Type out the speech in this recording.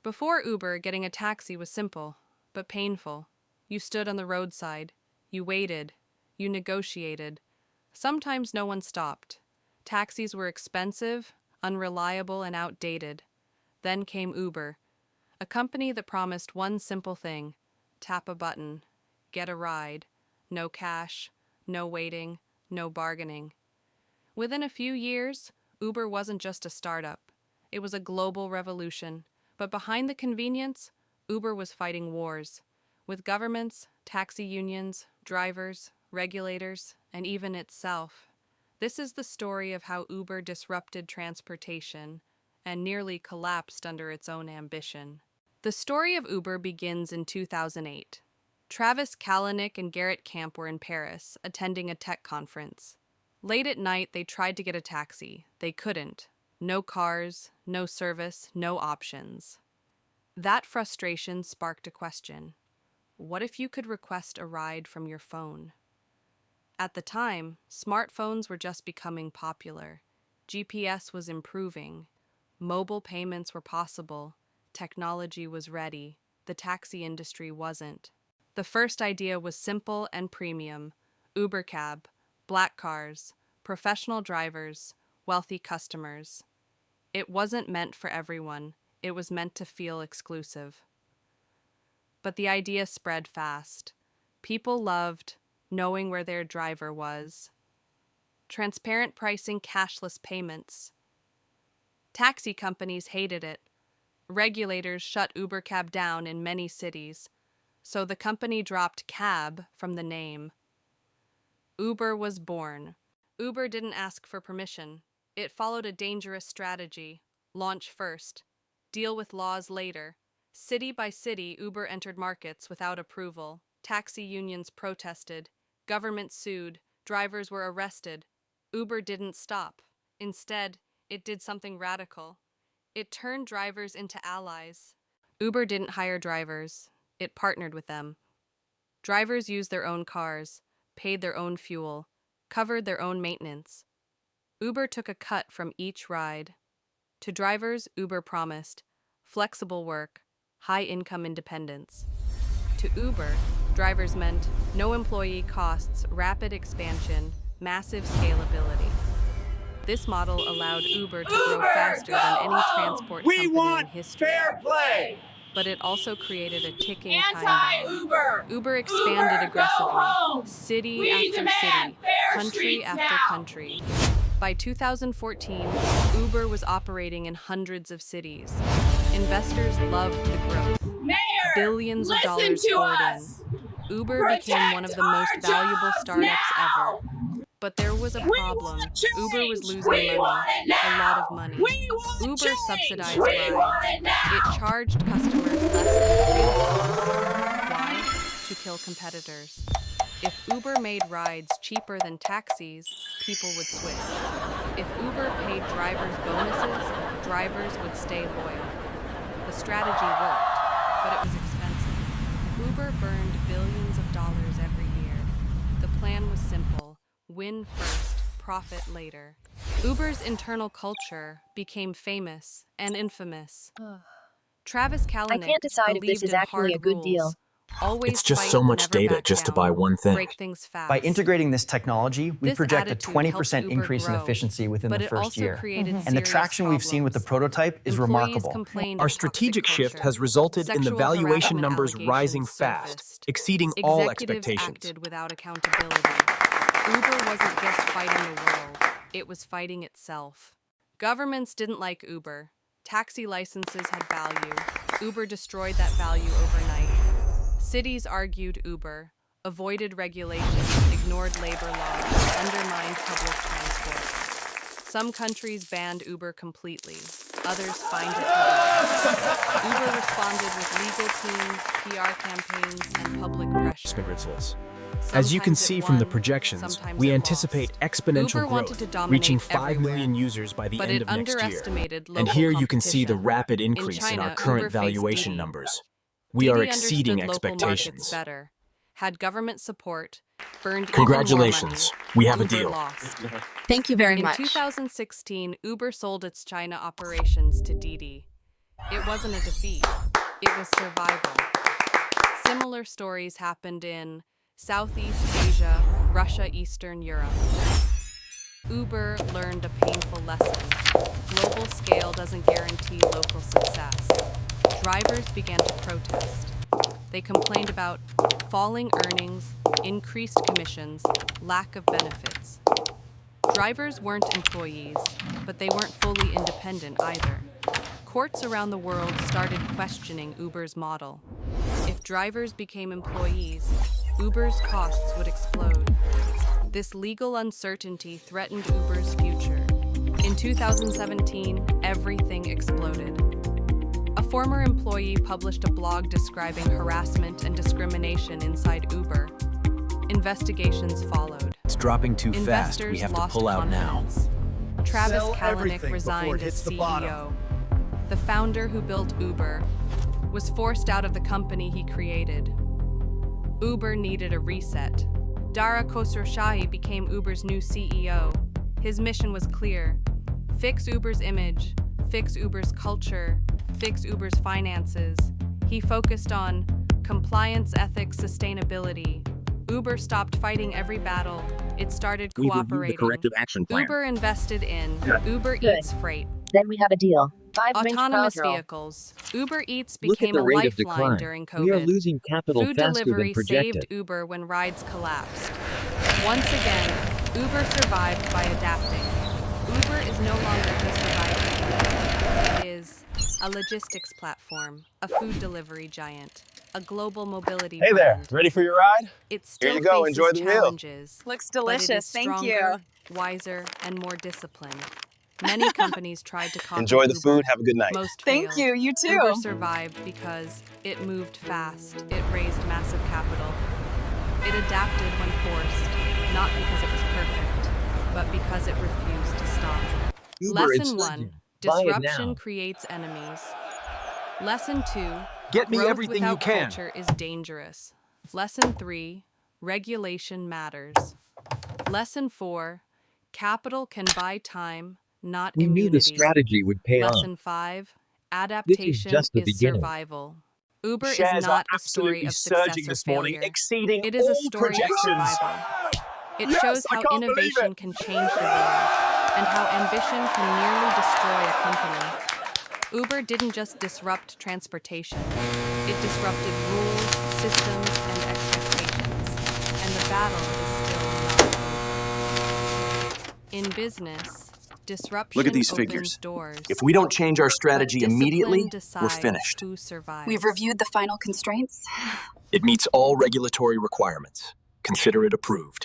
Before Uber, getting a taxi was simple, but painful. You stood on the roadside. You waited. You negotiated. Sometimes no one stopped. Taxis were expensive, unreliable, and outdated. Then came Uber, a company that promised one simple thing: tap a button, get a ride, no cash, no waiting, no bargaining. Within a few years, Uber wasn't just a startup. It was a global revolution. But behind the convenience, Uber was fighting wars with governments, taxi unions, drivers, regulators, and even itself. This is the story of how Uber disrupted transportation and nearly collapsed under its own ambition. The story of Uber begins in 2008. Travis Kalanick and Garrett Camp were in Paris, attending a tech conference. Late at night, they tried to get a taxi. They couldn't. No cars, no service, no options. That frustration sparked a question. What if you could request a ride from your phone? At the time, smartphones were just becoming popular. GPS was improving. Mobile payments were possible. Technology was ready. The taxi industry wasn't. The first idea was simple and premium: Uber cab, black cars, professional drivers, wealthy customers. It wasn't meant for everyone. It was meant to feel exclusive. But the idea spread fast. People loved knowing where their driver was. Transparent pricing, cashless payments. Taxi companies hated it. Regulators shut Uber cab down in many cities, so the company dropped cab from the name. Uber was born. Uber didn't ask for permission. It followed a dangerous strategy: launch first, deal with laws later. City by city, Uber entered markets without approval. Taxi unions protested. Government sued. Drivers were arrested. Uber didn't stop. Instead, it did something radical. It turned drivers into allies. Uber didn't hire drivers. It partnered with them. Drivers used their own cars, paid their own fuel, covered their own maintenance. Uber took a cut from each ride. To drivers, Uber promised flexible work, high-income independence. To Uber, drivers meant no employee costs, rapid expansion, massive scalability. This model allowed Uber to grow faster than any transport company in history. Fair play. But it also created a ticking time bomb. Uber expanded aggressively, city after city, country after country. By 2014, Uber was operating in hundreds of cities. Investors loved the growth. Billions of dollars poured in. Uber became one of the most valuable startups ever. But there was a problem. Uber was losing money, a lot of money. Uber subsidized rides. It charged customers less than $3. Why? To kill competitors. If Uber made rides cheaper than taxis, people would switch. If Uber paid drivers bonuses, drivers would stay loyal. The strategy worked, but it was expensive. Uber burned billions of dollars every year. The plan was simple: win first, profit later. Uber's internal culture became famous and infamous. Travis Kalanick I can't decide if this is actually a good deal. Always It's just fight, so much never data back just to down, buy one thing. break things fast. By integrating this technology, we This project a attitude 20% helped Uber increase in grow, efficiency within but the it first also year. created And the serious traction we've seen with the problems. prototype is Employees remarkable. complained Our of strategic toxic shift culture. has resulted in the Sexual valuation harassment numbers rising allegations fast, surfaced. exceeding all Executives expectations. acted without accountability. Uber wasn't just fighting the world, it was fighting itself. Governments didn't like Uber. Taxi licenses had value. Uber destroyed that value overnight. Cities argued Uber, avoided regulations, ignored labor laws, undermined public transport. Some countries banned Uber completely. Others fined it heavily. Uber responded with legal teams, PR campaigns, and public pressure. As you can Sometimes it see from the won, projections, sometimes we it anticipate lost. exponential Uber wanted to growth, dominate reaching 5 million everywhere, users by the but end it of next year. underestimated local And here you can see the competition. rapid In increase in China, our current Uber faced valuation Didi. numbers. We are Didi exceeding understood local markets expectations. better, had government support, burned Congratulations, even more money. we have a Uber deal. lost. Thank you very In much. 2016, Uber sold its China operations to Didi. It wasn't a defeat, it was survival. Similar stories happened in Southeast Asia, Russia, Eastern Europe. Uber learned a painful lesson. Global scale doesn't guarantee local success. Drivers began to protest. They complained about falling earnings, increased commissions, lack of benefits. Drivers weren't employees, but they weren't fully independent either. Courts around the world started questioning Uber's model. If drivers became employees, Uber's costs would explode. This legal uncertainty threatened Uber's future. In 2017, everything exploded. A former employee published a blog describing harassment and discrimination inside Uber. Investigations followed. It's dropping too fast. Investors We have to lost pull out now. confidence. Travis Sell Kalanick everything before resigned it hits as the CEO. bottom. The founder who built Uber was forced out of the company he created. Uber needed a reset. Dara Khosrowshahi became Uber's new CEO. His mission was clear: fix Uber's image, fix Uber's culture, fix Uber's finances. He focused on compliance, ethics, sustainability. Uber stopped fighting every battle. It started We've reviewed cooperating. the corrective action plan. Uber invested in Uber Good. Eats Freight. Then we have a deal. 5-inch Autonomous crowd roll. vehicles. Uber Eats Look at became the a rate of lifeline decline. during We are COVID. losing capital Food faster delivery than projected. saved Uber when rides collapsed. Once again, Uber survived by adapting. Uber is no longer just a ride. It is a logistics platform, a food delivery giant, a global mobility Hey there, brand. ready for your ride? It still you go, faces enjoy the meal. challenges. Looks but it delicious, is thank you. stronger, wiser, and more disciplined. Many companies tried to copy Enjoy the Uber. food. Have a good night. Most Thank failed. you, you too. Uber survived because it moved fast, it raised massive capital. It adapted when forced, not because it was perfect, but because it refused to stop. Uber is Lesson 1. surging. Buy it Disruption now. creates enemies. Lesson 2. Get me Growth everything you without can. culture is dangerous. Lesson 3. Regulation matters. Lesson 4. Capital can buy time, not We immunity. knew the strategy would pay off. Lesson 5. Adaptation just the is beginning. survival. Uber is Shares not are a story absolutely of success surging or this morning, failure. exceeding It is a all story of projections. survival. It Yes, shows I how can't believe innovation it. can change the world and how ambition can nearly destroy a company. Uber didn't just disrupt transportation. It disrupted rules, systems, and expectations. And the battle is still not over. In business, disruption Look at these opens figures. doors. If we don't change our But strategy discipline immediately, we're decides finished. who survives. We've reviewed the final constraints. It meets all regulatory requirements. Consider it approved.